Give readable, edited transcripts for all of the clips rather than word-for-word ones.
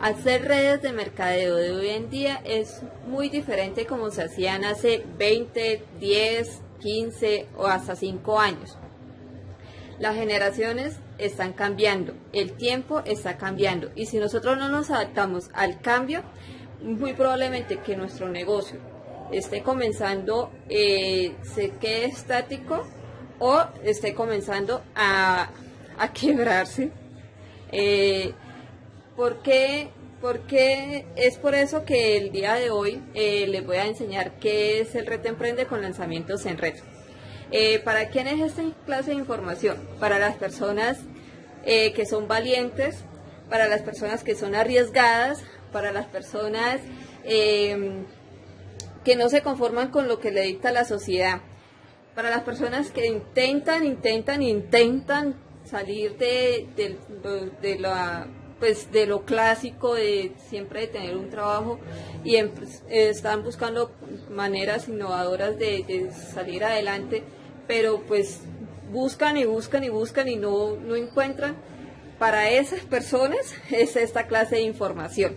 Hacer redes de mercadeo de hoy en día es muy diferente como se hacían hace 20, 10, 15 o hasta 5 años. Las generaciones están cambiando, el tiempo está cambiando y si nosotros no nos adaptamos al cambio, muy probablemente que nuestro negocio esté comenzando, se quede estático o esté comenzando a quebrarse. Porque es por eso que el día de hoy les voy a enseñar qué es el Reto Emprende con lanzamientos en red. ¿Para quién es esta clase de información? Para las personas que son valientes, para las personas que son arriesgadas, para las personas que no se conforman con lo que le dicta la sociedad, para las personas que intentan salir de lo clásico de siempre de tener un trabajo y están buscando maneras innovadoras de salir adelante, pero pues buscan y no encuentran. Para esas personas es esta clase de información.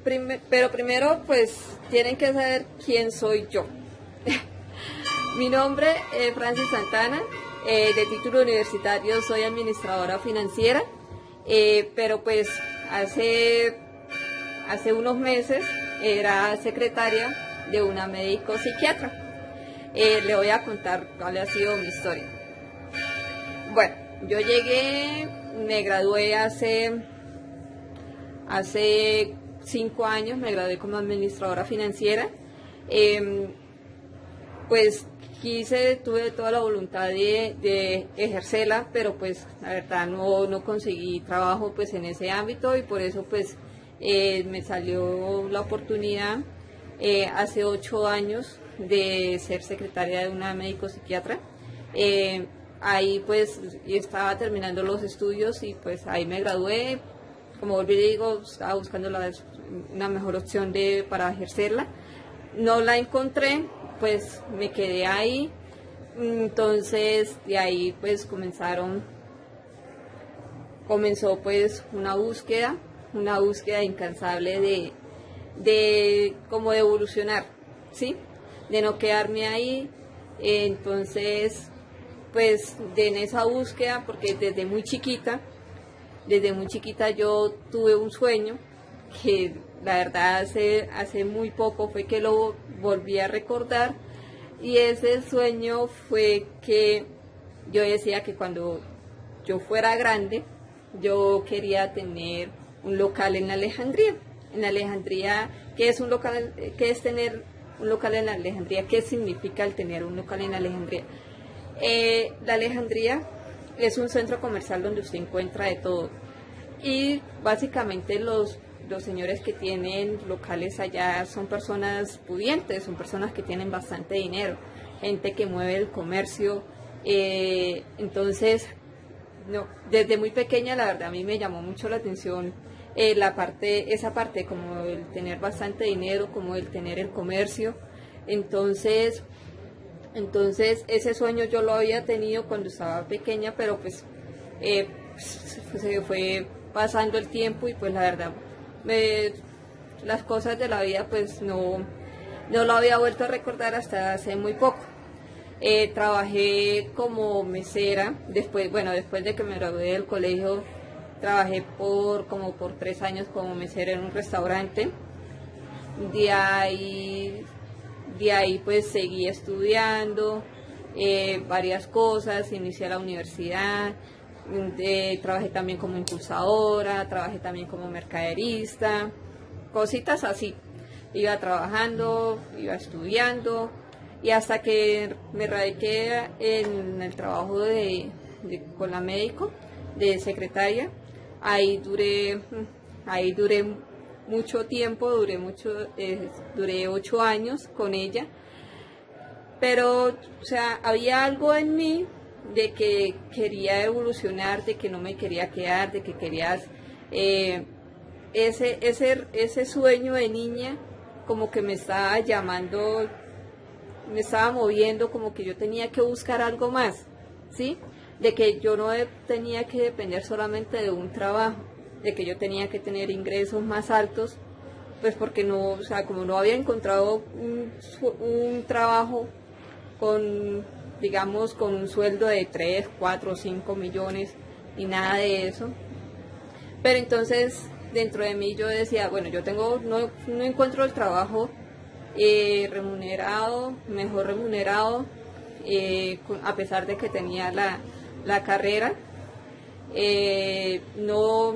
Pero primero pues tienen que saber quién soy yo. Mi nombre es Francis Santana, de título universitario soy administradora financiera, pero pues hace unos meses era secretaria de una médico psiquiatra. Le voy a contar cuál ha sido mi historia. Bueno, yo me gradué hace 5 años, me gradué como administradora financiera. Pues tuve toda la voluntad de ejercerla, pero pues la verdad no conseguí trabajo pues en ese ámbito y por eso pues me salió la oportunidad hace 8 años de ser secretaria de una médico psiquiatra. Ahí pues estaba terminando los estudios y pues ahí me gradué. Como volví y digo, estaba buscando una mejor opción para ejercerla. No la encontré, pues me quedé ahí. Entonces de ahí pues comenzó pues una búsqueda incansable de como de evolucionar, ¿sí? De no quedarme ahí. Entonces pues en esa búsqueda, porque desde muy chiquita yo tuve un sueño que la verdad hace muy poco fue que lo volví a recordar, y ese sueño fue que yo decía que cuando yo fuera grande yo quería tener un local en Alejandría. En Alejandría, ¿qué es un local? ¿Qué es tener un local en Alejandría? ¿Qué significa el tener un local en Alejandría? La Alejandría es un centro comercial donde usted encuentra de todo y básicamente los señores que tienen locales allá son personas pudientes, son personas que tienen bastante dinero, gente que mueve el comercio. Entonces desde muy pequeña la verdad a mí me llamó mucho la atención esa parte como el tener bastante dinero, como el tener el comercio. Entonces ese sueño yo lo había tenido cuando estaba pequeña, pero pues se fue pasando el tiempo y pues la verdad las cosas de la vida pues no lo había vuelto a recordar hasta hace muy poco. Trabajé como mesera, después de que me gradué del colegio, trabajé por 3 años como mesera en un restaurante. De ahí pues seguí estudiando varias cosas, inicié la universidad, trabajé también como impulsadora, trabajé también como mercaderista, cositas así. Iba trabajando, iba estudiando y hasta que me radiqué en el trabajo con la médico de secretaria. Ahí duré mucho tiempo, duré 8 años con ella, pero o sea, había algo en mí de que quería evolucionar, de que no me quería quedar, de que quería ese sueño de niña como que me estaba llamando, me estaba moviendo, como que yo tenía que buscar algo más, ¿sí? De que yo no tenía que depender solamente de un trabajo. de que yo tenía que tener ingresos más altos, pues porque no, o sea, como no había encontrado un trabajo con, digamos, con un sueldo de 3, 4, 5 millones y nada de eso. Pero entonces dentro de mí yo decía, bueno, yo no encuentro el trabajo remunerado, mejor remunerado, a pesar de que tenía la carrera. No,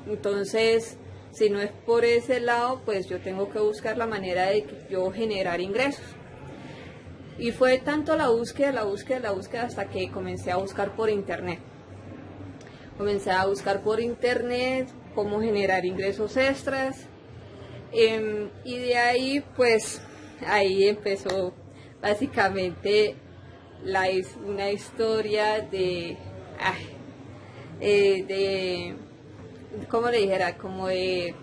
entonces, si no es por ese lado, pues yo tengo que buscar la manera de que yo generar ingresos. Y fue tanto la búsqueda hasta que comencé a buscar por internet. Comencé a buscar por internet cómo generar ingresos extras. Y de ahí, pues, ahí empezó básicamente una historia de ¿cómo le dijera? Como de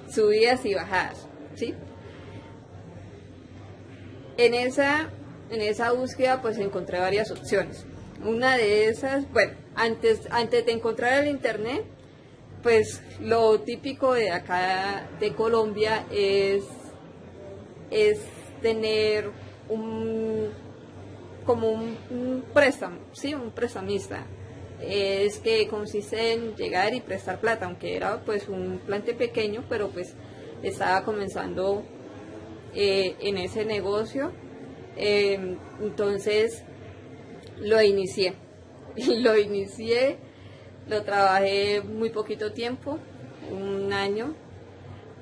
subidas y bajadas, ¿sí? En esa búsqueda pues encontré varias opciones. Una de esas, bueno, antes de encontrar el internet, pues lo típico de acá de Colombia es tener como un préstamo, ¿sí? Un prestamista. Es que consiste en llegar y prestar plata, aunque era pues un plante pequeño, pero pues estaba comenzando en ese negocio. Entonces lo inicié, lo trabajé muy poquito tiempo, un año,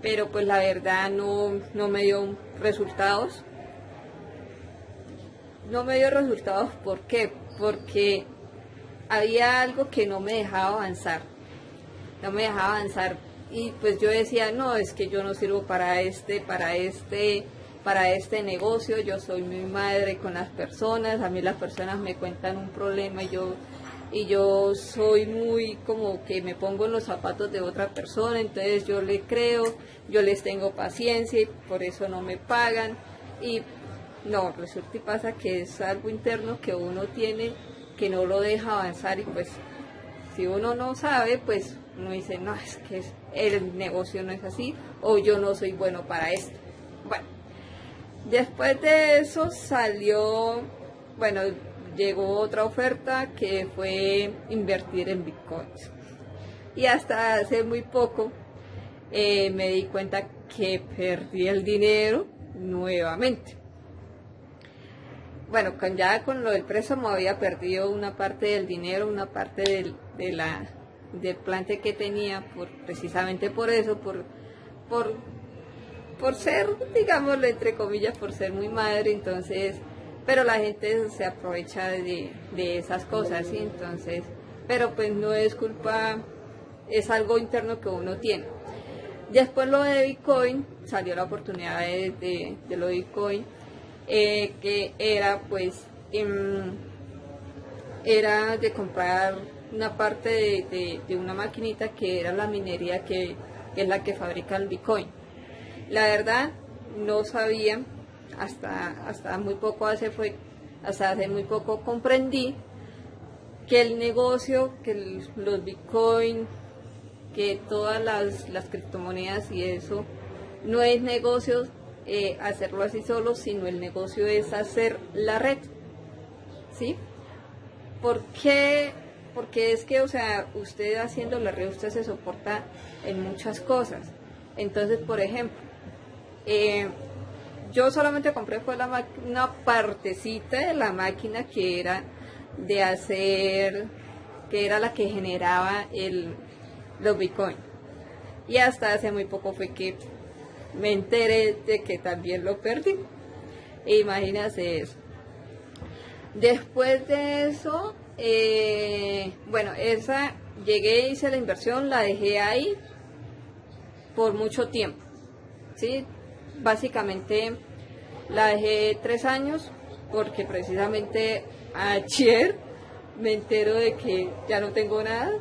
pero pues la verdad no me dio resultados. No me dio resultados, ¿por qué? Porque había algo que no me dejaba avanzar, y pues yo decía, no, es que yo no sirvo para este negocio, yo soy muy madre con las personas, a mí las personas me cuentan un problema y yo soy muy como que me pongo en los zapatos de otra persona, entonces yo le creo, yo les tengo paciencia y por eso no me pagan. Y no, resulta y pasa que es algo interno que uno tiene que no lo deja avanzar, y pues si uno no sabe, pues uno dice, no, es que el negocio no es así, o yo no soy bueno para esto. Bueno, después de eso llegó otra oferta que fue invertir en bitcoins. Y hasta hace muy poco me di cuenta que perdí el dinero nuevamente. Bueno, ya con lo del préstamo había perdido una parte del dinero, una parte del plante que tenía, precisamente por eso, por ser, digámoslo entre comillas, por ser muy madre. Entonces, pero la gente se aprovecha de esas cosas, ¿sí? Entonces, pero pues no es culpa, es algo interno que uno tiene. Después lo de Bitcoin, salió la oportunidad de lo de Bitcoin, que era pues era de comprar una parte de una maquinita que era la minería que es la que fabrica el Bitcoin. La verdad no sabía, hasta hace muy poco comprendí que el negocio, que los Bitcoin, que todas las criptomonedas y eso, no es negocio hacerlo así solo, sino el negocio es hacer la red, ¿sí? ¿Por qué? Porque es que, o sea, usted haciendo la red, usted se soporta en muchas cosas. Entonces, por ejemplo, yo solamente compré fue una partecita de la máquina que era de hacer, que era la que generaba los Bitcoin. Y hasta hace muy poco fue que me enteré de que también lo perdí. Imagínate eso. Después de eso, llegué, hice la inversión, la dejé ahí por mucho tiempo, ¿sí? Básicamente la dejé 3 años, porque precisamente ayer me entero de que ya no tengo nada.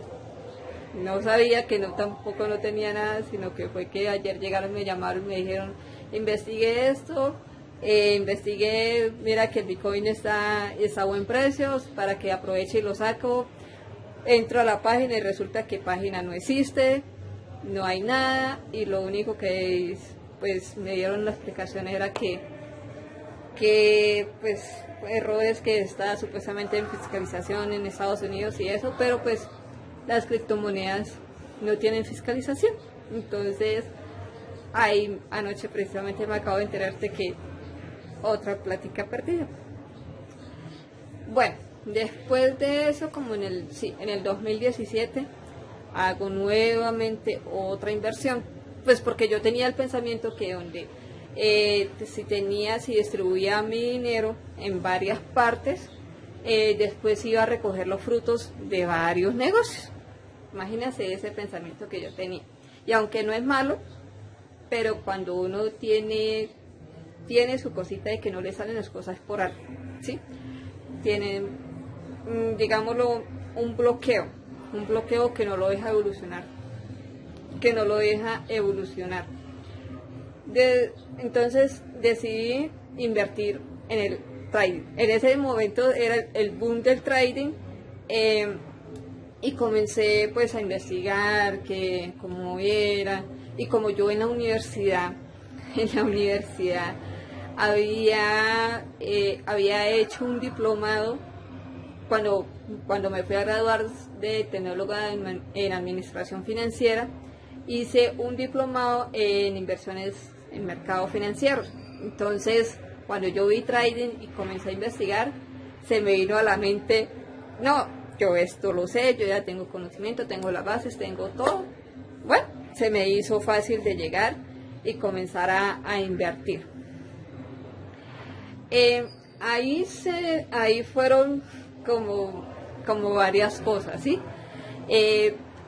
No sabía que tampoco no tenía nada, sino que fue que ayer llegaron, me llamaron y me dijeron, investigué esto, investigué, mira que el Bitcoin está a buen precio, para que aproveche y lo saco. Entro a la página y resulta que página no existe, no hay nada, y lo único que pues me dieron la explicación era que pues errores que está supuestamente en fiscalización en Estados Unidos y eso, pero pues las criptomonedas no tienen fiscalización. Entonces ahí anoche precisamente me acabo de enterar de que otra plática perdida. Bueno, después de eso, como en el 2017, hago nuevamente otra inversión, pues porque yo tenía el pensamiento que donde si distribuía mi dinero en varias partes, después iba a recoger los frutos de varios negocios. Imagínense ese pensamiento que yo tenía. Y aunque no es malo, pero cuando uno tiene su cosita de que no le salen las cosas por algo, ¿sí? Tiene, digámoslo, un bloqueo que no lo deja evolucionar, entonces decidí invertir en el trading. En ese momento era el boom del trading, y comencé pues a investigar cómo era, y como yo en la universidad había hecho un diplomado cuando me fui a graduar de tecnóloga en administración financiera. Hice un diplomado en inversiones en mercados financieros. Entonces, cuando yo vi trading y comencé a investigar, se me vino a la mente, no, yo esto lo sé, yo ya tengo conocimiento, tengo las bases, tengo todo. Bueno, se me hizo fácil de llegar y comenzar a invertir. Ahí fueron como varias cosas, ¿sí?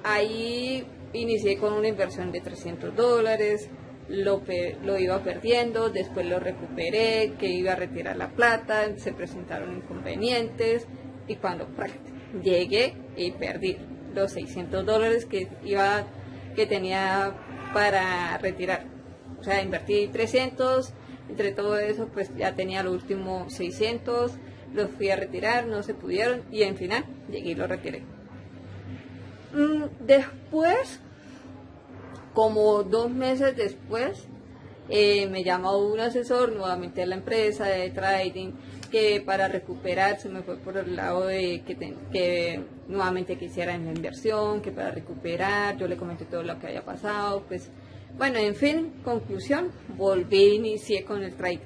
Ahí inicié con una inversión de $300, lo iba perdiendo, después lo recuperé, que iba a retirar la plata, se presentaron inconvenientes, y cuando llegué y perdí los $600 que tenía para retirar. O sea, invertí 300, entre todo eso pues ya tenía los últimos 600, los fui a retirar, no se pudieron, y en final llegué y lo retiré. Después, como 2 meses después, me llamó un asesor nuevamente a la empresa de trading, que para recuperar se me fue por el lado de que nuevamente quisiera en la inversión, que para recuperar, yo le comenté todo lo que había pasado, pues bueno, en fin, conclusión, volví e inicié con el trading.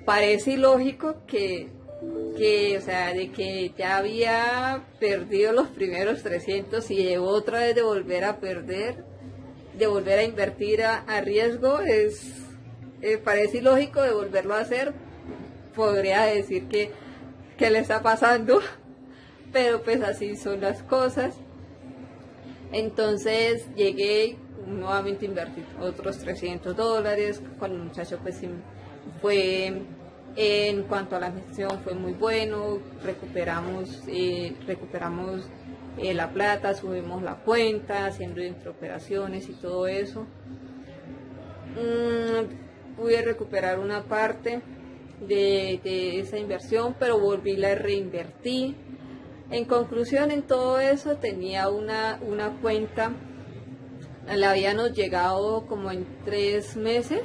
Parece ilógico o sea, de que ya había perdido los primeros 300 y otra vez de volver a perder, de volver a invertir a riesgo, parece ilógico de volverlo a hacer. Podría decir que le está pasando, pero pues así son las cosas. Entonces llegué nuevamente a invertir otros $300 con el muchacho, pues fue, en cuanto a la gestión fue muy bueno, recuperamos la plata, subimos la cuenta, haciendo intraoperaciones y todo eso. Pude recuperar una parte de esa inversión, pero volví, la reinvertí. En conclusión, en todo eso tenía una cuenta, la habíamos llegado como en 3 meses,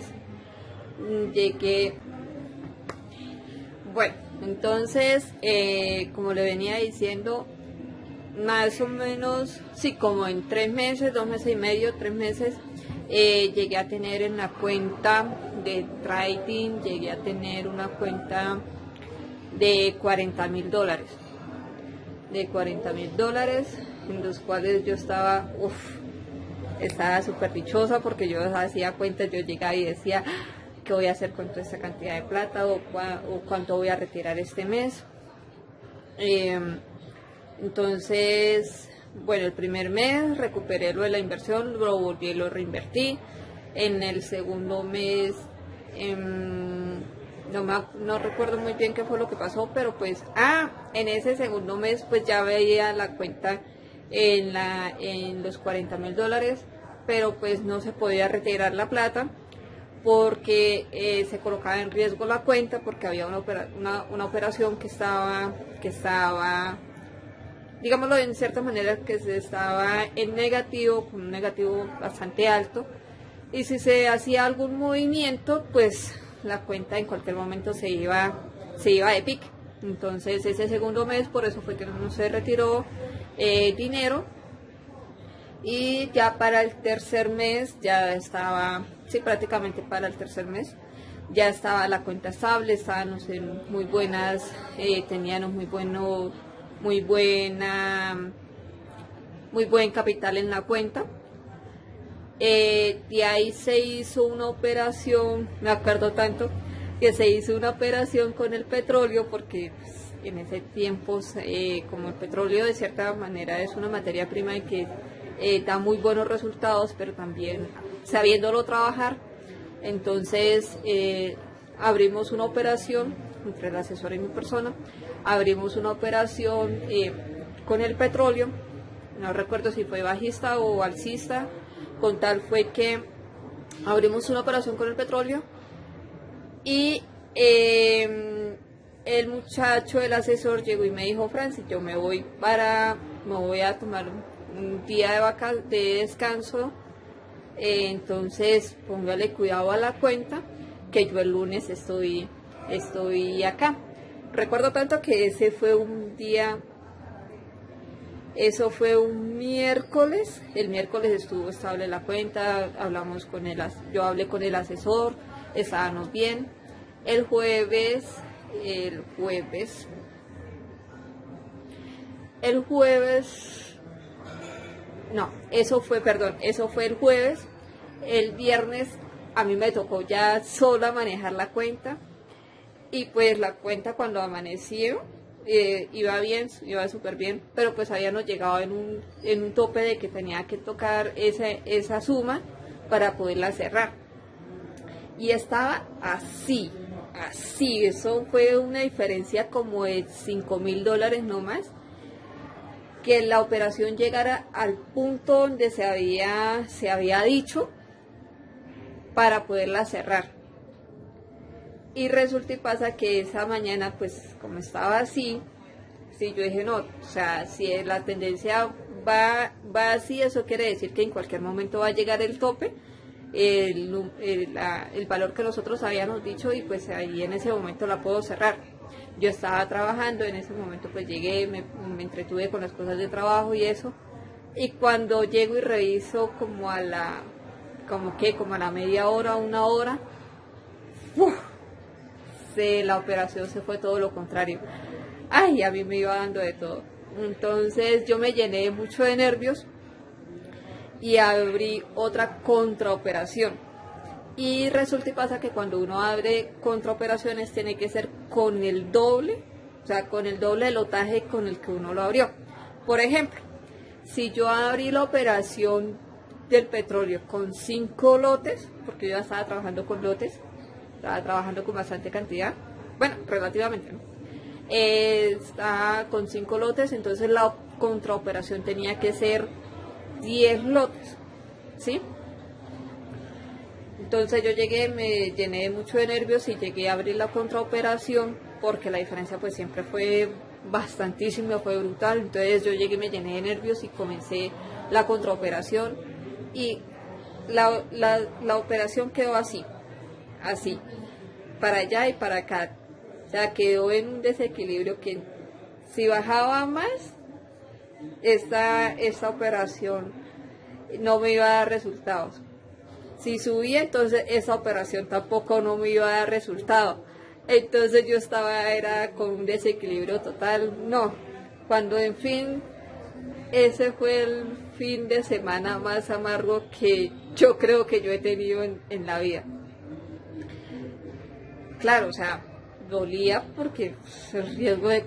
llegué. Bueno, entonces, como le venía diciendo, más o menos, sí, como en 3 meses, 2 meses y medio, 3 meses, llegué a tener en la cuenta de trading, llegué a tener una cuenta de $40,000. De $40,000, en los cuales yo estaba súper dichosa, porque yo hacía cuentas, yo llegaba y decía, ¿qué voy a hacer con toda esta cantidad de plata? O cuánto voy a retirar este mes. Entonces, bueno, el primer mes recuperé lo de la inversión, lo volví y lo reinvertí. En el segundo mes, no recuerdo muy bien qué fue lo que pasó, pero pues, en ese segundo mes pues ya veía la cuenta en los $40,000, pero pues no se podía retirar la plata porque se colocaba en riesgo la cuenta, porque había una operación que estaba digámoslo en cierta manera, que se estaba en negativo, con un negativo bastante alto, y si se hacía algún movimiento, pues la cuenta en cualquier momento se iba de pique. Entonces ese segundo mes, por eso fue que no se retiró dinero, y ya para el tercer mes ya estaba, sí, prácticamente para el tercer mes ya estaba la cuenta estable, estábamos en muy buenas, teníamos muy buen capital en la cuenta. De ahí se hizo una operación, me acuerdo tanto, que se hizo una operación con el petróleo, porque pues, en ese tiempo, como el petróleo de cierta manera es una materia prima y que da muy buenos resultados, pero también sabiéndolo trabajar, entonces abrimos una operación entre el asesor y mi persona, abrimos una operación con el petróleo, no recuerdo si fue bajista o alcista, con tal fue que abrimos una operación con el petróleo y el muchacho, el asesor, llegó y me dijo: Francis, yo me voy a tomar un día de descanso, entonces póngale cuidado a la cuenta, que yo el lunes estoy acá. Recuerdo tanto que ese fue un día, eso fue un miércoles, el miércoles estuvo estable la cuenta, yo hablé con el asesor, estábamos bien. El jueves, no, eso fue el jueves. El viernes a mí me tocó ya sola manejar la cuenta, y pues la cuenta cuando amaneció iba bien, iba súper bien, pero pues habíamos llegado en un tope de que tenía que tocar esa suma para poderla cerrar, y estaba así, eso fue una diferencia como de $5,000 no más, que la operación llegara al punto donde se había dicho para poderla cerrar. Y resulta y pasa que esa mañana, pues como estaba así, sí, yo dije: no, o sea, si la tendencia va así, eso quiere decir que en cualquier momento va a llegar el tope, el valor que nosotros habíamos dicho, y pues ahí en ese momento la puedo cerrar. Yo estaba trabajando, en ese momento pues llegué, me entretuve con las cosas de trabajo y eso, y cuando llego y reviso como a la media hora, una hora, ¡uf!, la operación se fue todo lo contrario. Ay, a mí me iba dando de todo. Entonces yo me llené mucho de nervios y abrí otra contraoperación. Y resulta y pasa que cuando uno abre contraoperaciones tiene que ser con el doble, o sea, con el doble del lotaje con el que uno lo abrió. Por ejemplo, si yo abrí la operación del petróleo con 5 lotes, porque yo ya estaba trabajando con lotes, estaba trabajando con bastante cantidad, bueno, relativamente, ¿no? Estaba con 5 lotes, entonces la contraoperación tenía que ser 10 lotes, ¿sí? Entonces yo llegué, me llené mucho de nervios y llegué a abrir la contraoperación, porque la diferencia pues siempre fue bastantísima, fue brutal. Entonces yo llegué, me llené de nervios y comencé la contraoperación, y la operación quedó así, para allá y para acá. O sea, quedó en un desequilibrio que si bajaba más, esta operación no me iba a dar resultados. Si subía, entonces esa operación tampoco no me iba a dar resultado. Entonces yo era con un desequilibrio total. No, cuando en fin, ese fue el fin de semana más amargo que yo creo que yo he tenido en la vida. Claro, o sea, dolía porque el riesgo de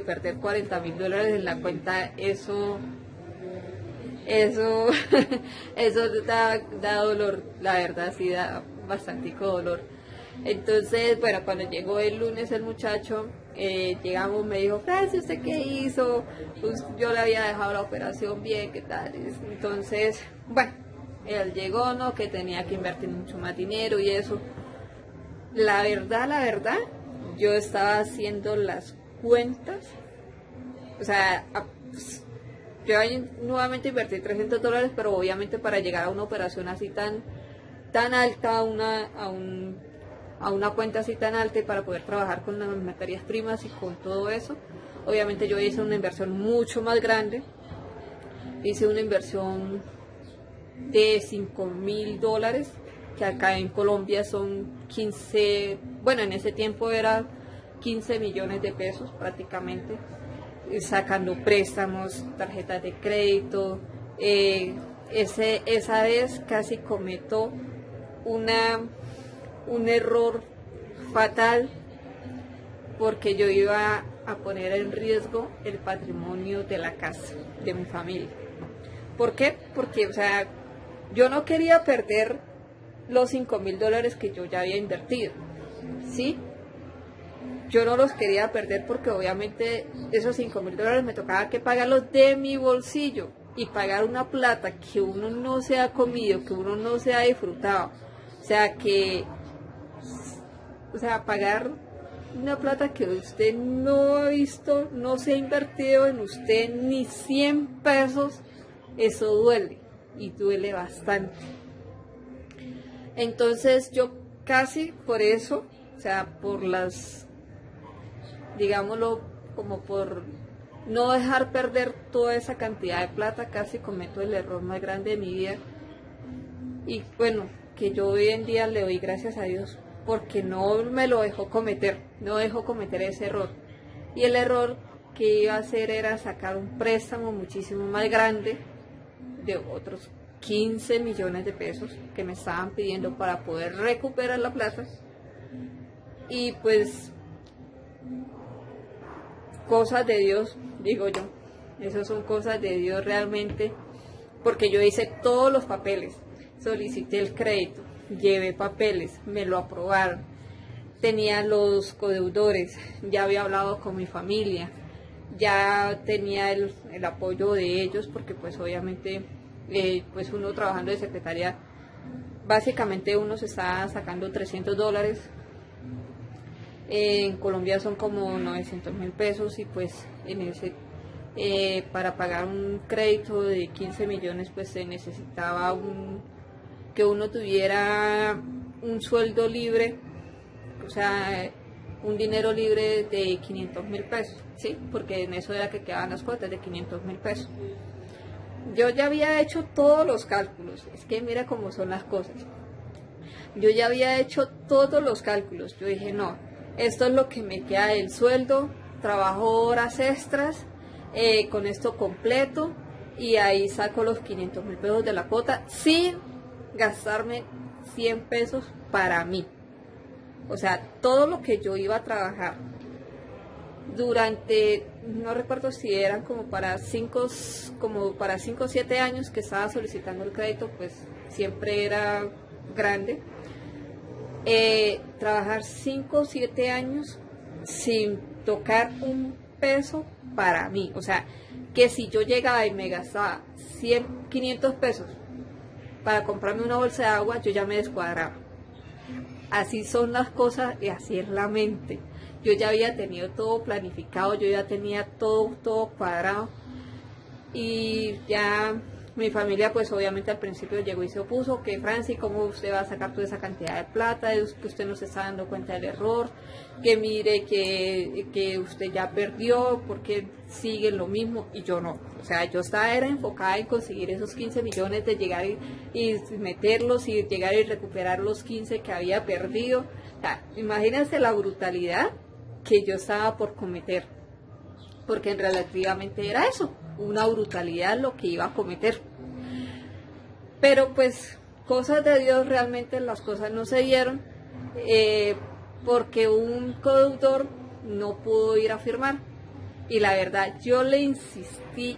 perder $40,000 en la cuenta, eso da dolor, la verdad, sí da bastantico dolor. Entonces, bueno, cuando llegó el lunes el muchacho, llegamos, me dijo: Francis, ¿usted qué hizo? Pues yo le había dejado la operación bien, ¿qué tal? Entonces, bueno, él llegó, ¿no? Que tenía que invertir mucho más dinero y eso. La verdad, yo estaba haciendo las cuentas, o sea, yo ahí nuevamente invertí $300, pero obviamente para llegar a una operación así tan alta, a una cuenta así tan alta y para poder trabajar con las materias primas y con todo eso, obviamente yo hice una inversión mucho más grande. Hice una inversión de $5.000, que acá en Colombia son 15, bueno, en ese tiempo era 15 millones de pesos prácticamente, sacando préstamos, tarjetas de crédito. Esa vez casi cometo un error fatal, porque yo iba a poner en riesgo el patrimonio de la casa, de mi familia. ¿Por qué? Porque, o sea, yo no quería perder los $5.000 que yo ya había invertido, ¿sí? Yo no los quería perder porque obviamente esos $5.000 me tocaba que pagarlos de mi bolsillo, y pagar una plata que uno no se ha comido, que uno no se ha disfrutado, pagar una plata que usted no ha visto, no se ha invertido en usted ni 100 pesos, eso duele, y duele bastante. Entonces yo casi por eso, o sea, por las, digámoslo, como por no dejar perder toda esa cantidad de plata, casi cometo el error más grande de mi vida. Y bueno, que yo hoy en día le doy gracias a Dios porque no me lo dejó cometer, no dejó cometer ese error. Y el error que iba a hacer era sacar un préstamo muchísimo más grande, de otros 15 millones de pesos que me estaban pidiendo para poder recuperar la plata. Y pues cosas de Dios, digo yo, esas son cosas de Dios realmente, porque yo hice todos los papeles, solicité el crédito, llevé papeles, me lo aprobaron, tenía los codeudores, ya había hablado con mi familia, ya tenía el apoyo de ellos, porque pues obviamente pues uno trabajando de secretaria, básicamente uno se está sacando $300, en Colombia son como 900.000 pesos, y pues en ese para pagar un crédito de 15 millones pues se necesitaba que uno tuviera un sueldo libre, o sea, un dinero libre de 500.000 pesos, ¿sí? Porque en eso era que quedaban las cuotas de 500.000 pesos. Yo ya había hecho todos los cálculos, es que mira cómo son las cosas. Yo ya había hecho todos los cálculos, yo dije, no, esto es lo que me queda del sueldo, trabajo horas extras, con esto completo, y ahí saco los 500.000 pesos de la cuota sin gastarme 100 pesos para mí. O sea, todo lo que yo iba a trabajar durante, no recuerdo si eran como para 5 o 7 años que estaba solicitando el crédito, pues siempre era grande. Trabajar 5 o 7 años sin tocar un peso para mí, o sea, que si yo llegaba y me gastaba 500 pesos para comprarme una bolsa de agua, yo ya me descuadraba. Así son las cosas y así es la mente. Yo ya había tenido todo planificado, yo ya tenía todo cuadrado, y ya mi familia pues obviamente al principio llegó y se opuso, que Franci, ¿cómo usted va a sacar toda esa cantidad de plata? Es que usted no se está dando cuenta del error, que mire que usted ya perdió, porque sigue lo mismo, y yo no. O sea, yo era enfocada en conseguir esos 15 millones, de llegar y meterlos y llegar y recuperar los 15 que había perdido. O sea, imagínense la brutalidad que yo estaba por cometer, porque relativamente era eso, una brutalidad lo que iba a cometer. Pero pues cosas de Dios, realmente las cosas no se dieron, porque un codeudor no pudo ir a firmar, y la verdad yo le insistí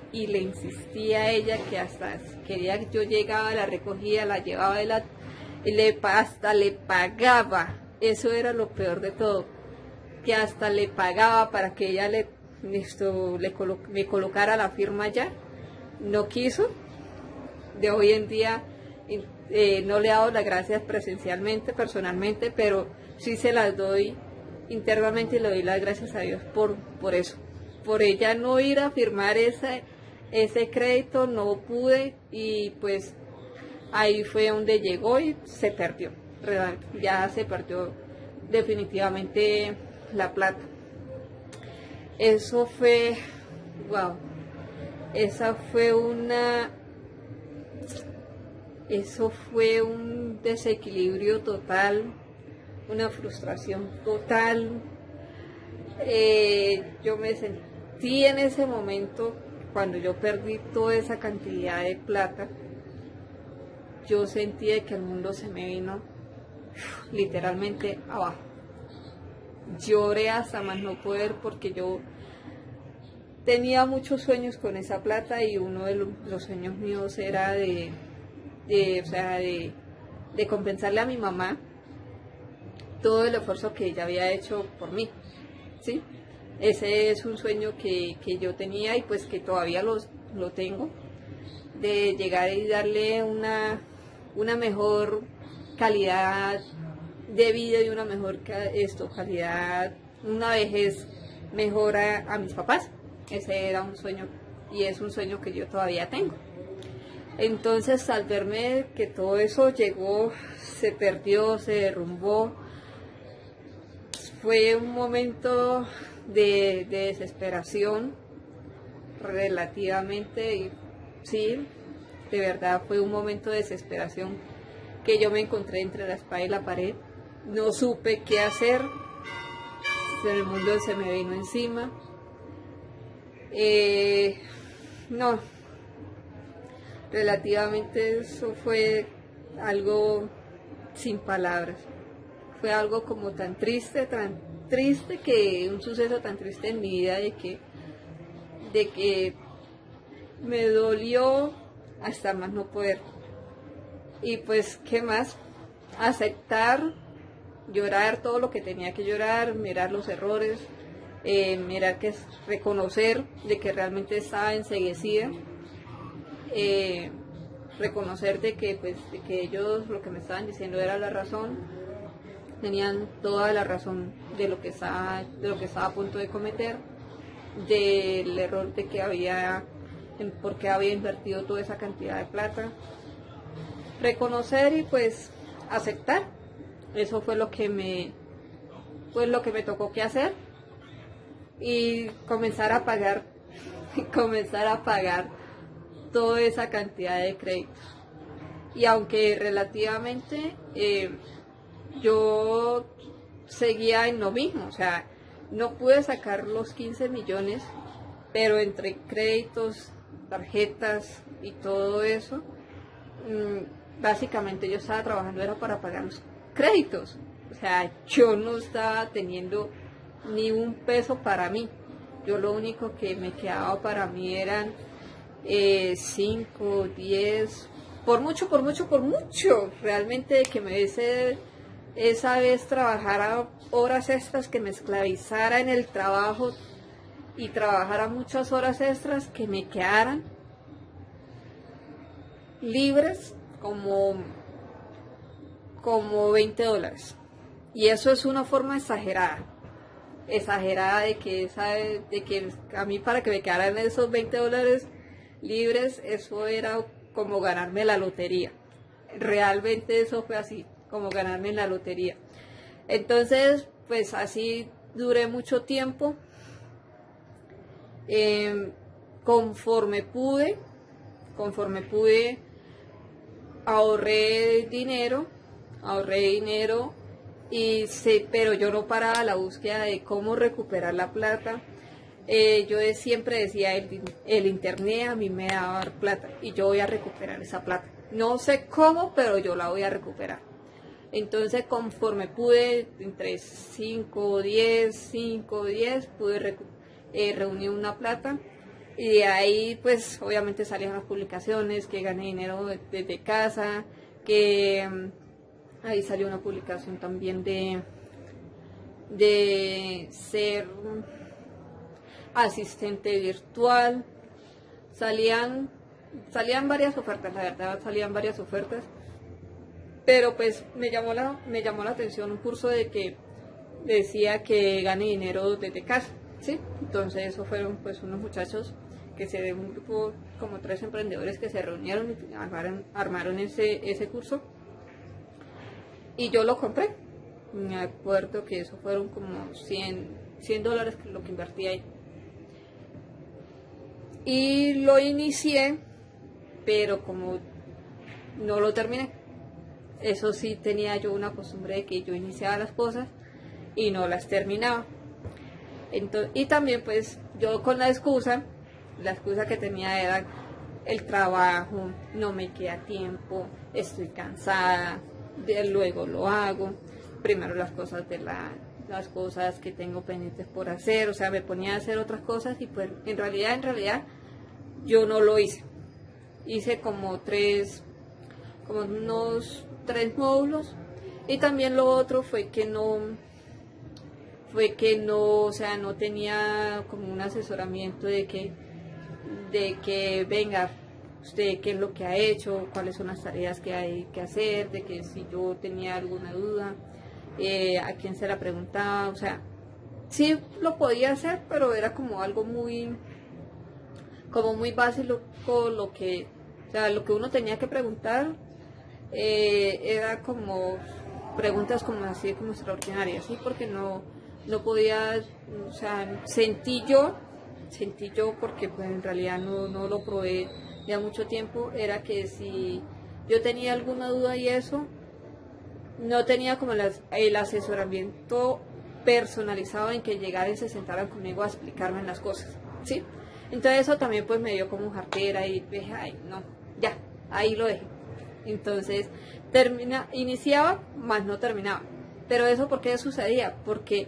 a ella, que hasta quería que yo llegaba, la recogía, la llevaba hasta le pagaba. Eso era lo peor de todo, que hasta le pagaba para que ella me colocara la firma ya. No quiso. De hoy en día no le he dado las gracias personalmente, pero sí se las doy internamente, y le doy las gracias a Dios por eso, por ella no ir a firmar ese crédito no pude y pues ahí fue donde llegó y se perdió. Ya se perdió definitivamente la plata. Eso fue, wow, eso fue un desequilibrio total, una frustración total. Yo me sentí en ese momento, cuando yo perdí toda esa cantidad de plata, yo sentí que el mundo se me vino literalmente abajo. Lloré hasta más no poder porque yo tenía muchos sueños con esa plata y uno de los sueños míos era de compensarle a mi mamá todo el esfuerzo que ella había hecho por mí, ¿sí? Ese es un sueño que yo tenía y pues que todavía lo tengo, de llegar y darle una mejor calidad de vida y una mejor calidad, una vejez mejor a mis papás. Ese era un sueño y es un sueño que yo todavía tengo. Entonces, al verme que todo eso llegó, se perdió, se derrumbó, fue un momento de desesperación relativamente, y sí, de verdad fue un momento de desesperación que yo me encontré entre la espada y la pared. No supe qué hacer, el mundo se me vino encima. No, relativamente eso fue algo sin palabras. Fue algo como tan triste que un suceso tan triste en mi vida de que me dolió hasta más no poder. Y pues, ¿qué más? Aceptar, llorar todo lo que tenía que llorar, mirar los errores, reconocer de que realmente estaba enceguecida, reconocer de que ellos lo que me estaban diciendo era la razón, tenían toda la razón de lo que estaba a punto de cometer, del error de que por qué había invertido toda esa cantidad de plata. Reconocer y pues aceptar. Eso fue lo que me tocó que hacer, y comenzar a pagar toda esa cantidad de créditos. Y aunque relativamente yo seguía en lo mismo, o sea, no pude sacar los 15 millones, pero entre créditos, tarjetas y todo eso, básicamente yo estaba trabajando era para pagar los créditos. O sea, yo no estaba teniendo ni un peso para mí. Yo lo único que me quedaba para mí eran 5, 10, por mucho, realmente, de que me hice esa vez trabajara horas extras, que me esclavizara en el trabajo y trabajara muchas horas extras, que me quedaran libres como $20. Y eso es una forma exagerada de que a mí, para que me quedaran esos $20 libres, eso era como ganarme la lotería. Realmente eso fue así, como ganarme la lotería. Entonces, pues así duré mucho tiempo. Conforme pude, ahorré dinero, pero yo no paraba la búsqueda de cómo recuperar la plata. Yo siempre decía, el internet a mí me va a dar plata y yo voy a recuperar esa plata. No sé cómo, pero yo la voy a recuperar. Entonces, conforme pude, entre 5 o 10, pude reunir una plata. Y de ahí, pues, obviamente salían las publicaciones, que gané dinero desde casa, que ahí salió una publicación también de ser asistente virtual. Salían varias ofertas, la verdad, pero pues me llamó la atención un curso de que decía que gane dinero desde casa, ¿sí? Entonces eso fueron pues unos muchachos que se ve un grupo como 3 emprendedores que se reunieron y armaron ese curso y yo lo compré. Me acuerdo que eso fueron como $100 lo que invertí ahí. Y lo inicié, pero como no lo terminé. Eso sí, tenía yo una costumbre de que yo iniciaba las cosas y no las terminaba. Entonces, y también pues yo con la excusa que tenía era el trabajo, no me queda tiempo, estoy cansada, luego lo hago, primero las cosas las cosas que tengo pendientes por hacer, o sea, me ponía a hacer otras cosas y pues en realidad yo no lo hice. Hice como unos 3 módulos y también lo otro fue que no, o sea, no tenía como un asesoramiento de que venga, usted qué es lo que ha hecho, cuáles son las tareas que hay que hacer, de que si yo tenía alguna duda, a quién se la preguntaba, o sea, sí lo podía hacer, pero era como algo muy básico, lo que uno tenía que preguntar, era como preguntas como así, como extraordinarias, ¿sí? Porque no podía, o sea, sentí yo, porque pues en realidad no lo probé ya mucho tiempo, era que si yo tenía alguna duda y eso, no tenía como el asesoramiento personalizado en que llegaran y se sentaran conmigo a explicarme las cosas, ¿sí? Entonces eso también pues me dio como jartera y dije, ay, no, ya, ahí lo dejé. Entonces iniciaba, más no terminaba. Pero eso, ¿por qué sucedía? Porque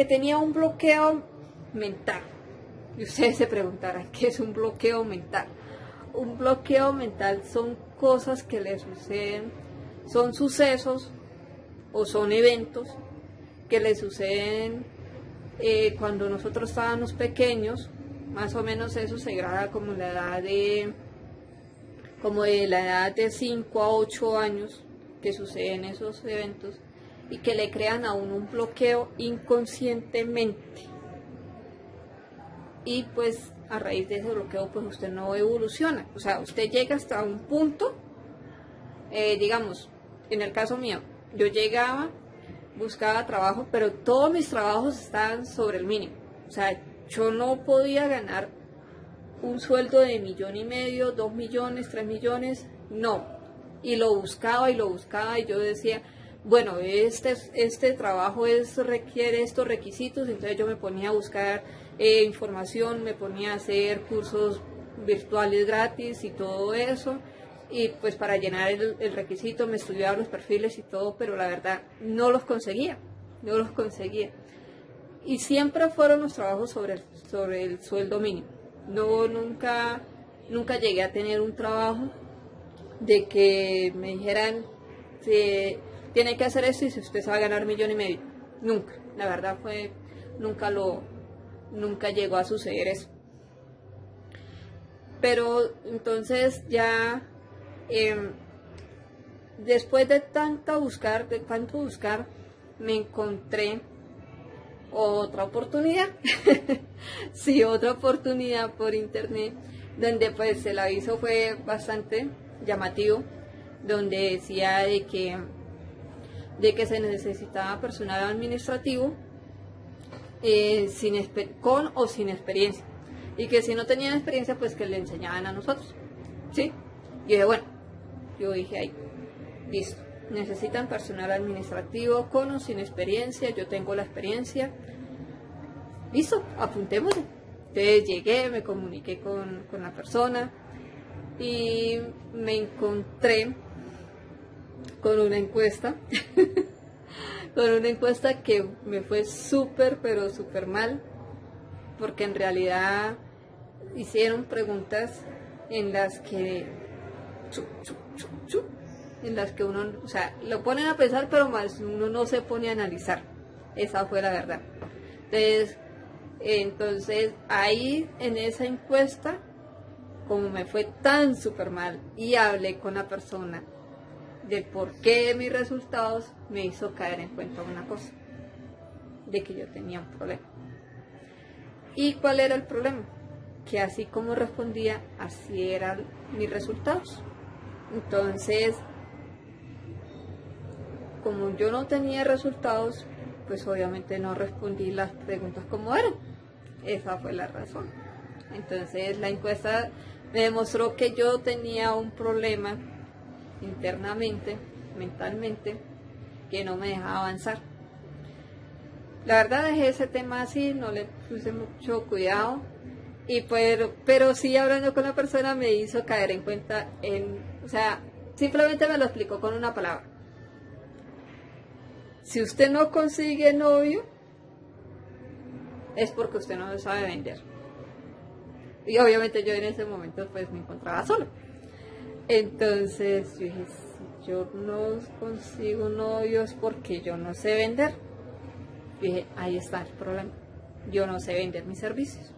tenía un bloqueo mental. Y ustedes se preguntarán, ¿qué es un bloqueo mental? Un bloqueo mental son cosas que le suceden, son sucesos o son eventos que le suceden cuando nosotros estábamos pequeños. Más o menos eso se graba como de la edad de 5 a 8 años que suceden esos eventos y que le crean a uno un bloqueo inconscientemente. Y pues a raíz de ese bloqueo pues usted no evoluciona, o sea, usted llega hasta un punto, digamos, en el caso mío, yo llegaba, buscaba trabajo, pero todos mis trabajos estaban sobre el mínimo, o sea, yo no podía ganar un sueldo de 1,5 millones, 2 millones, 3 millones, no, y lo buscaba y yo decía, bueno, este trabajo requiere estos requisitos, entonces yo me ponía a buscar información, me ponía a hacer cursos virtuales gratis y todo eso, y pues para llenar el requisito me estudiaba los perfiles y todo, pero la verdad no los conseguía. Y siempre fueron los trabajos sobre el sueldo mínimo. No, nunca llegué a tener un trabajo de que me dijeran, tiene que hacer esto y usted se va a ganar 1,5 millones. Nunca, la verdad nunca llegó a suceder eso. Pero entonces ya, después de tanto buscar, me encontré otra oportunidad. Sí, otra oportunidad por internet, donde pues el aviso fue bastante llamativo, donde decía de que se necesitaba personal administrativo con o sin experiencia, y que si no tenían experiencia pues que le enseñaban a nosotros, ¿sí? Yo dije ahí, listo, necesitan personal administrativo con o sin experiencia, yo tengo la experiencia, listo, apuntémosle. Entonces llegué, me comuniqué con la persona y me encontré con una encuesta que me fue súper, pero súper mal, porque en realidad hicieron preguntas en las que uno, o sea, lo ponen a pensar, pero más uno no se pone a analizar. Esa fue la verdad. Entonces ahí en esa encuesta, como me fue tan súper mal y hablé con la persona de por qué mis resultados, me hizo caer en cuenta una cosa, de que yo tenía un problema. ¿Y cuál era el problema? Que así como respondía, así eran mis resultados. Entonces, como yo no tenía resultados, pues obviamente no respondí las preguntas como eran. Esa fue la razón. Entonces la encuesta me demostró que yo tenía un problema internamente, mentalmente, que no me dejaba avanzar. La verdad dejé ese tema así, no le puse mucho cuidado, pero sí, hablando con la persona me hizo caer en cuenta o sea, simplemente me lo explicó con una palabra. Si usted no consigue novio, es porque usted no sabe vender. Y obviamente yo en ese momento pues me encontraba sola. Entonces yo dije, si yo no consigo novios porque yo no sé vender. Dije, ahí está el problema. Yo no sé vender mis servicios.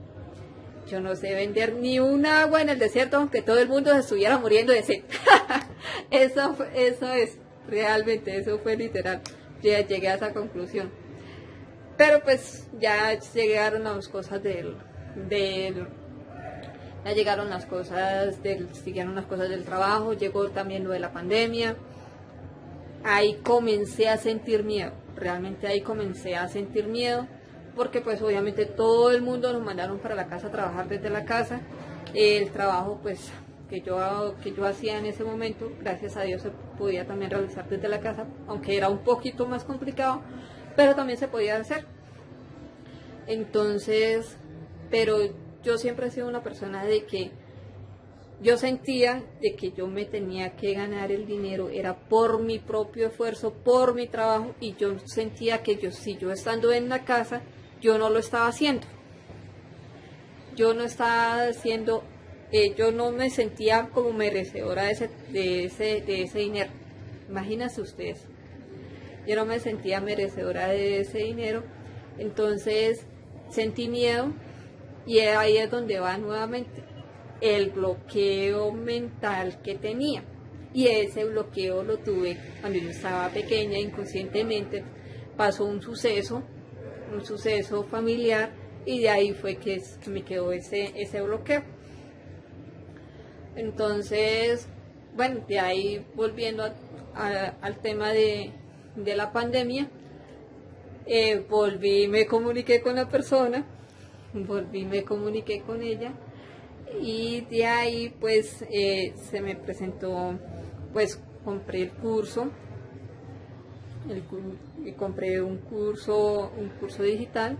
Yo no sé vender ni un agua en el desierto, aunque todo el mundo se estuviera muriendo de sed. Eso es, realmente, eso fue literal. Ya llegué a esa conclusión. Pero pues ya llegaron las cosas siguieron las cosas del trabajo, llegó también lo de la pandemia. Ahí comencé a sentir miedo, realmente ahí comencé a sentir miedo, porque pues obviamente todo el mundo nos mandaron para la casa a trabajar desde la casa. El trabajo pues que yo hacía en ese momento, gracias a Dios se podía también realizar desde la casa, aunque era un poquito más complicado, pero también se podía hacer. Entonces, pero yo siempre he sido una persona de que yo sentía de que yo me tenía que ganar el dinero, era por mi propio esfuerzo, por mi trabajo, y yo sentía que si yo estando en la casa, yo no lo estaba haciendo. Yo no estaba haciendo, yo no me sentía como merecedora de ese dinero. Imagínense ustedes, yo no me sentía merecedora de ese dinero, entonces sentí miedo, y ahí es donde va nuevamente el bloqueo mental que tenía. Y ese bloqueo lo tuve cuando yo estaba pequeña, inconscientemente pasó un suceso familiar, y de ahí fue que me quedó ese bloqueo. Entonces, bueno, de ahí volviendo al tema de la pandemia, me comuniqué con la persona, me comuniqué con ella, y de ahí pues se me presentó, pues compré el curso, y compré un curso digital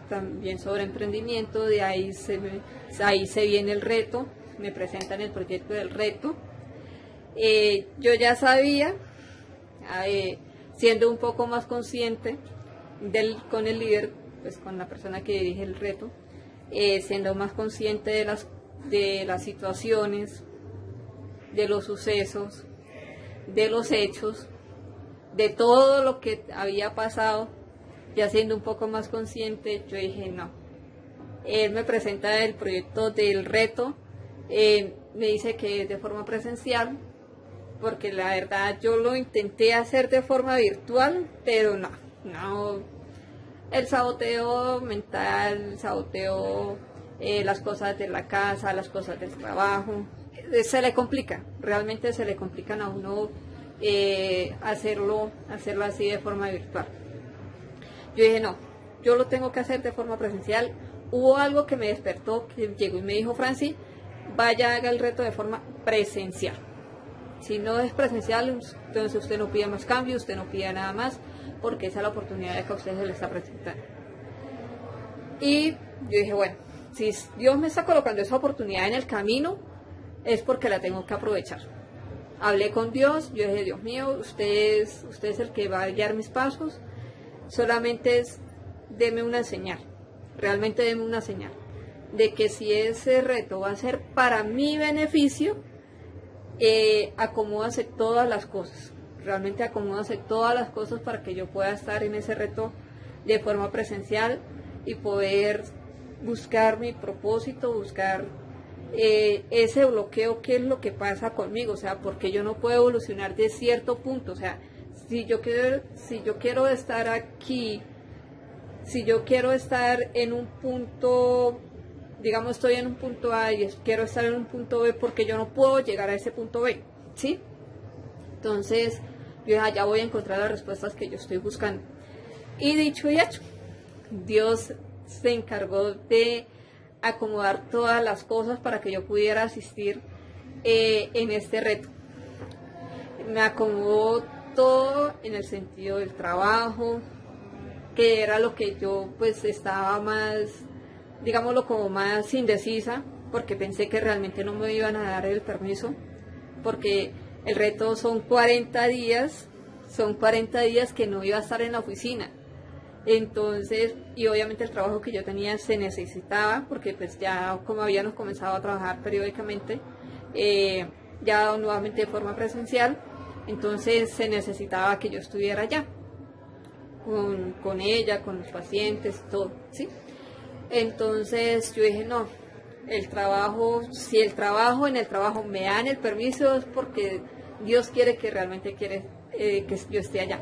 también sobre emprendimiento. De ahí se viene el reto, me presentan el proyecto del reto. Yo ya sabía, siendo un poco más consciente con el líder, pues con la persona que dirige el reto, siendo más consciente de las situaciones, de los sucesos, de los hechos, de todo lo que había pasado, ya siendo un poco más consciente, yo dije no. Él me presenta el proyecto del reto, me dice que es de forma presencial, porque la verdad yo lo intenté hacer de forma virtual, pero no, el saboteo mental, las cosas de la casa, las cosas del trabajo, se le complica, realmente se le complican a uno hacerlo así de forma virtual. Yo dije no, yo lo tengo que hacer de forma presencial. Hubo algo que me despertó, que llegó y me dijo, Franci, vaya, haga el reto de forma presencial. Si no es presencial, entonces usted no pida más cambios, usted no pida nada más, porque esa es la oportunidad que a usted se le está presentando. Y yo dije, bueno, si Dios me está colocando esa oportunidad en el camino, es porque la tengo que aprovechar. Hablé con Dios, yo dije, Dios mío, usted es el que va a guiar mis pasos, solamente deme una señal, realmente deme una señal, de que si ese reto va a ser para mi beneficio, acomódase todas las cosas, realmente acomódase todas las cosas para que yo pueda estar en ese reto de forma presencial y poder buscar mi propósito, buscar ese bloqueo, qué es lo que pasa conmigo, o sea, porque yo no puedo evolucionar de cierto punto, o sea, si yo quiero estar aquí si yo quiero estar en un punto, digamos estoy en un punto A y quiero estar en un punto B, porque yo no puedo llegar a ese punto B, ¿sí? Entonces yo allá voy a encontrar las respuestas que yo estoy buscando. Y dicho y hecho, Dios se encargó de acomodar todas las cosas para que yo pudiera asistir en este reto. Me acomodó todo en el sentido del trabajo, que era lo que yo pues estaba más, digámoslo, como más indecisa, porque pensé que realmente no me iban a dar el permiso, porque el reto son 40 días que no iba a estar en la oficina. Entonces, y obviamente el trabajo que yo tenía se necesitaba, porque pues ya como habíamos comenzado a trabajar periódicamente, ya nuevamente de forma presencial, entonces se necesitaba que yo estuviera allá, con ella, con los pacientes, todo, ¿sí? Entonces yo dije, no, el trabajo, si el trabajo en el trabajo me dan el permiso, es porque Dios quiere que realmente quiere que yo esté allá.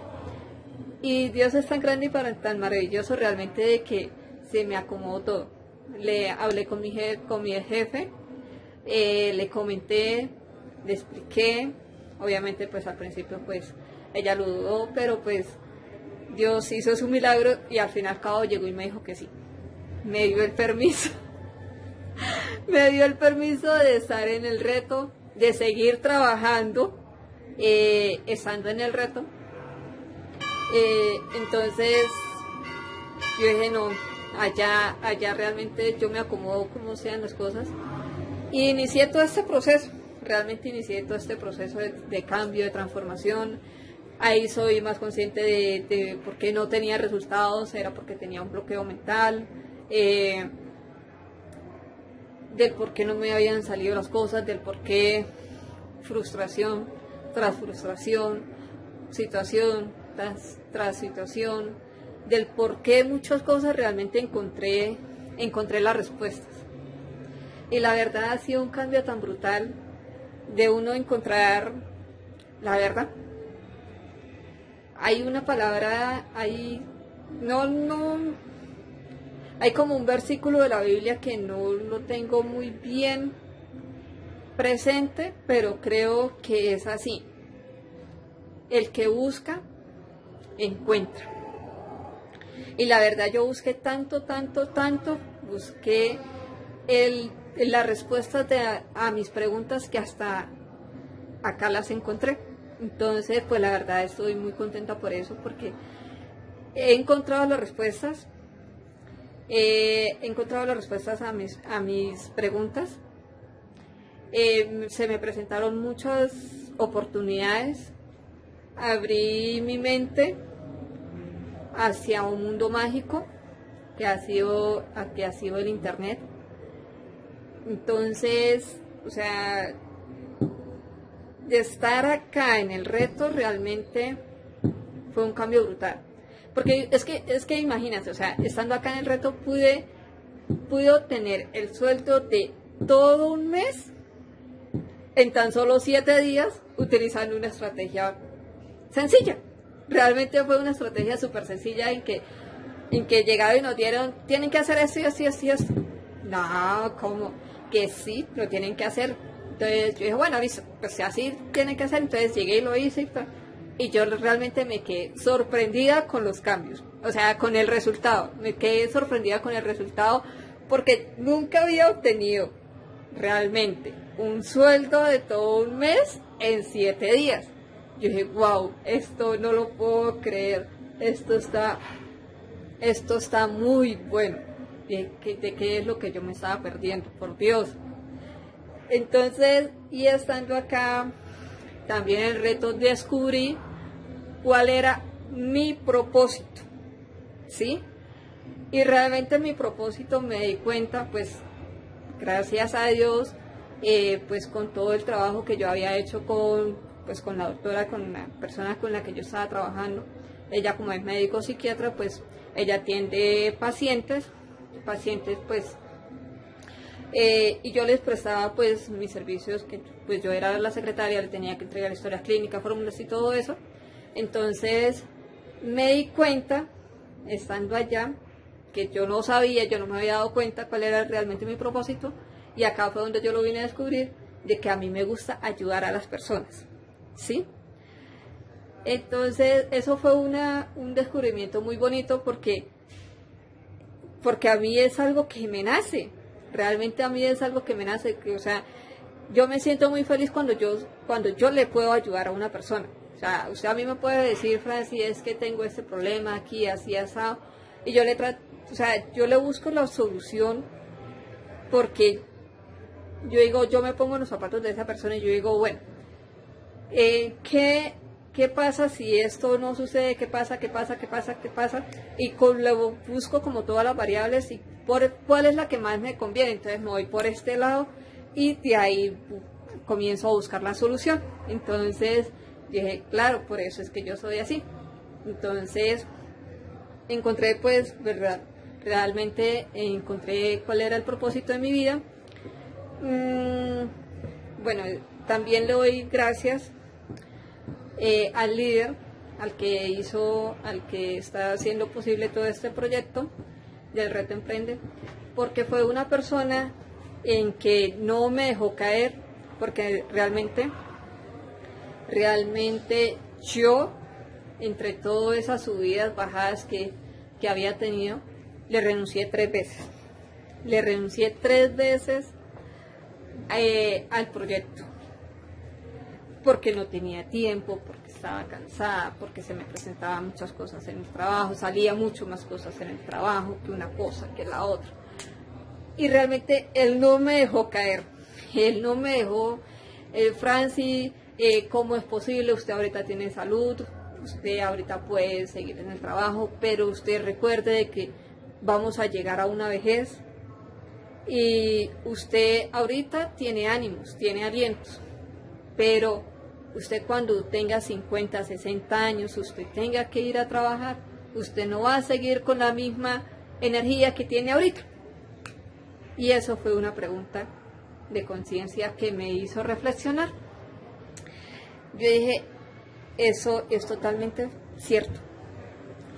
Y Dios es tan grande y tan maravilloso realmente, de que se me acomodó todo. Le hablé con mi jefe, le comenté, le expliqué. Obviamente pues al principio pues ella lo dudó, pero pues Dios hizo su milagro y al fin y al cabo llegó y me dijo que sí. Me dio el permiso. Me dio el permiso de estar en el reto, de seguir trabajando, estando en el reto. Entonces yo dije, no, allá realmente yo me acomodo como sean las cosas. Y inicié todo este proceso, realmente inicié todo este proceso de cambio, de transformación. Ahí soy más consciente de por qué no tenía resultados, era porque tenía un bloqueo mental, del por qué no me habían salido las cosas, del por qué frustración tras frustración, situación tras situación, del por qué muchas cosas realmente encontré las respuestas. Y la verdad ha sido un cambio tan brutal de uno encontrar la verdad. Hay una palabra, hay como un versículo de la Biblia que no lo tengo muy bien presente, pero creo que es así: el que busca, encuentra. Y la verdad yo busqué tanto, busqué las respuestas a mis preguntas, que hasta acá las encontré. Entonces pues la verdad estoy muy contenta por eso, porque he encontrado las respuestas. He encontrado las respuestas a mis preguntas. Se me presentaron muchas oportunidades. Abrí mi mente hacia un mundo mágico que ha sido el internet. Entonces, o sea, de estar acá en el reto realmente fue un cambio brutal. Porque es que imagínate, o sea, estando acá en el reto pude obtener el sueldo de todo un mes en tan solo 7 días, utilizando una estrategia sencilla. Realmente fue una estrategia súper sencilla, en que llegaron y nos dieron, tienen que hacer esto y esto y esto y esto. No, ¿cómo? Que sí, lo tienen que hacer. Entonces yo dije, bueno, listo, pues si así tienen que hacer. Entonces llegué y lo hice y yo realmente me quedé sorprendida con los cambios, o sea, con el resultado. Me quedé sorprendida con el resultado, porque nunca había obtenido realmente un sueldo de todo un mes en 7 días. Yo dije, wow, esto no lo puedo creer, esto está muy bueno. ¿De qué es lo que yo me estaba perdiendo? Por Dios. Entonces, y estando acá, también el reto, descubrí cuál era mi propósito, ¿sí? Y realmente mi propósito, me di cuenta, pues, gracias a Dios, pues con todo el trabajo que yo había hecho con la doctora, con la persona con la que yo estaba trabajando. Ella, como es médico psiquiatra, pues ella atiende pacientes pues, y yo les prestaba pues mis servicios, que pues yo era la secretaria, le tenía que entregar historias clínicas, fórmulas y todo eso. Entonces me di cuenta, estando allá, porque yo no sabía, yo no me había dado cuenta cuál era realmente mi propósito, y acá fue donde yo lo vine a descubrir, de que a mí me gusta ayudar a las personas, ¿sí? Entonces eso fue un descubrimiento muy bonito porque a mí es algo que me nace, realmente a mí es algo que me nace, que, o sea, yo me siento muy feliz cuando yo le puedo ayudar a una persona. O sea, usted a mí me puede decir, Francis, es que tengo este problema aquí, así, asado, y yo le trato, o sea, yo le busco la solución porque yo digo, yo me pongo en los zapatos de esa persona y yo digo, bueno, ¿qué pasa si esto no sucede? ¿Qué pasa? ¿Qué pasa? ¿Qué pasa? ¿Qué pasa? Y luego busco como todas las variables y cuál es la que más me conviene. Entonces me voy por este lado y de ahí comienzo a buscar la solución. Entonces dije, claro, por eso es que yo soy así. Entonces encontré, pues, verdad, realmente encontré cuál era el propósito de mi vida. Bueno, también le doy gracias al líder, al que está haciendo posible todo este proyecto del Reto Emprende, porque fue una persona en que no me dejó caer, porque realmente yo, entre todas esas subidas, bajadas que había tenido, le renuncié 3 veces. Le renuncié 3 veces al proyecto, porque no tenía tiempo, porque estaba cansada, porque se me presentaban muchas cosas en el trabajo, salía mucho más cosas en el trabajo que una cosa que la otra. Y realmente él no me dejó caer, él no me dejó, Francis, ¿cómo es posible? Usted ahorita tiene salud, usted ahorita puede seguir en el trabajo, pero usted recuerde de que vamos a llegar a una vejez y usted ahorita tiene ánimos, tiene alientos, pero usted cuando tenga 50, 60 años, usted tenga que ir a trabajar, usted no va a seguir con la misma energía que tiene ahorita. Y eso fue una pregunta de conciencia que me hizo reflexionar. Yo dije, eso es totalmente cierto.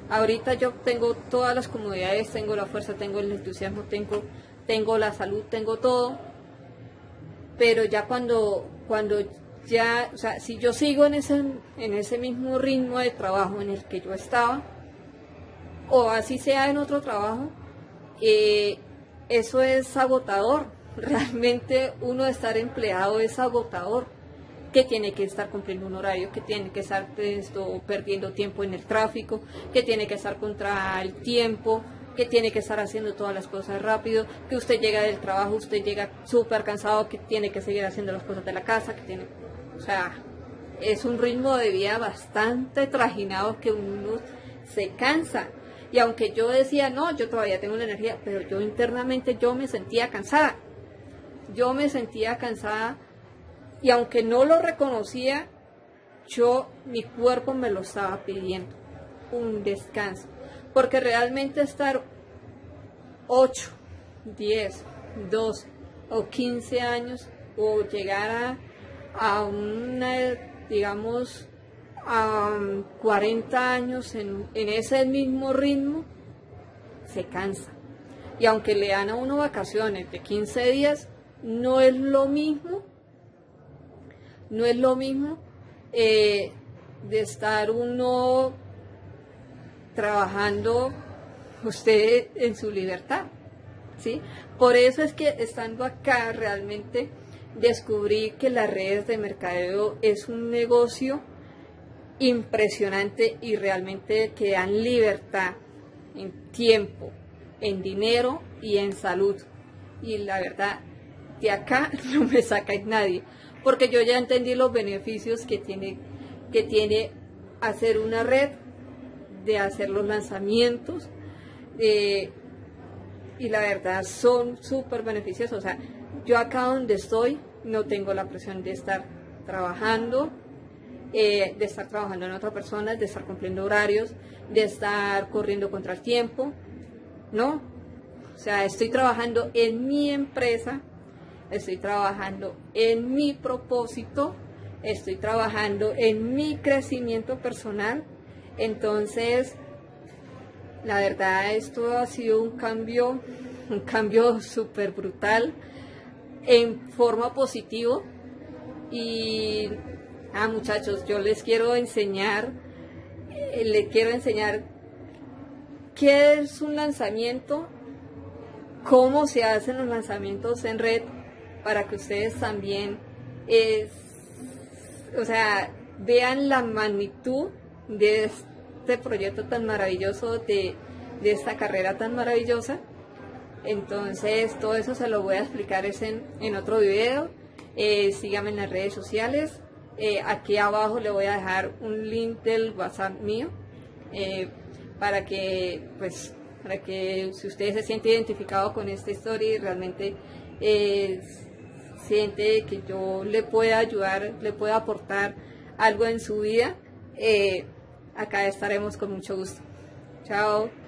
Ahorita yo tengo todas las comodidades, tengo la fuerza, tengo el entusiasmo, tengo la salud, tengo todo, pero ya cuando ya, o sea, si yo sigo en ese mismo ritmo de trabajo en el que yo estaba, o así sea en otro trabajo, eso es agotador. Realmente uno de estar empleado es agotador, que tiene que estar cumpliendo un horario, que tiene que estar perdiendo tiempo en el tráfico, que tiene que estar contra el tiempo, que tiene que estar haciendo todas las cosas rápido, que usted llega del trabajo, usted llega súper cansado, que tiene que seguir haciendo las cosas de la casa, o sea, es un ritmo de vida bastante trajinado que uno se cansa. Y aunque yo decía, no, yo todavía tengo la energía, pero yo internamente yo me sentía cansada. Y aunque no lo reconocía, mi cuerpo me lo estaba pidiendo, un descanso. Porque realmente estar 8, 10, 12 o 15 años o llegar a digamos, a 40 años en ese mismo ritmo, se cansa. Y aunque le dan a uno vacaciones de 15 días, no es lo mismo de estar uno trabajando usted en su libertad, ¿sí? Por eso es que estando acá realmente descubrí que las redes de mercadeo es un negocio impresionante y realmente que dan libertad en tiempo, en dinero y en salud. Y la verdad, de acá no me saca nadie, porque yo ya entendí los beneficios que tiene hacer una red, de hacer los lanzamientos, y la verdad son súper beneficiosos. O sea, yo acá donde estoy no tengo la presión de estar trabajando, en otras personas, de estar cumpliendo horarios, de estar corriendo contra el tiempo, ¿no? O sea, estoy trabajando en mi empresa, estoy trabajando en mi propósito, estoy trabajando en mi crecimiento personal. Entonces, La verdad, esto ha sido un cambio súper brutal en forma positivo. Y muchachos, yo les quiero enseñar, qué es un lanzamiento, cómo se hacen los lanzamientos en red, para que ustedes también vean la magnitud de este proyecto tan maravilloso, de esta carrera tan maravillosa. Entonces todo eso se lo voy a explicar en otro video. Síganme en las redes sociales. Aquí abajo le voy a dejar un link del WhatsApp mío, para que si usted se siente identificado con esta historia y realmente siente que yo le pueda ayudar, le pueda aportar algo en su vida, acá estaremos con mucho gusto. Chao.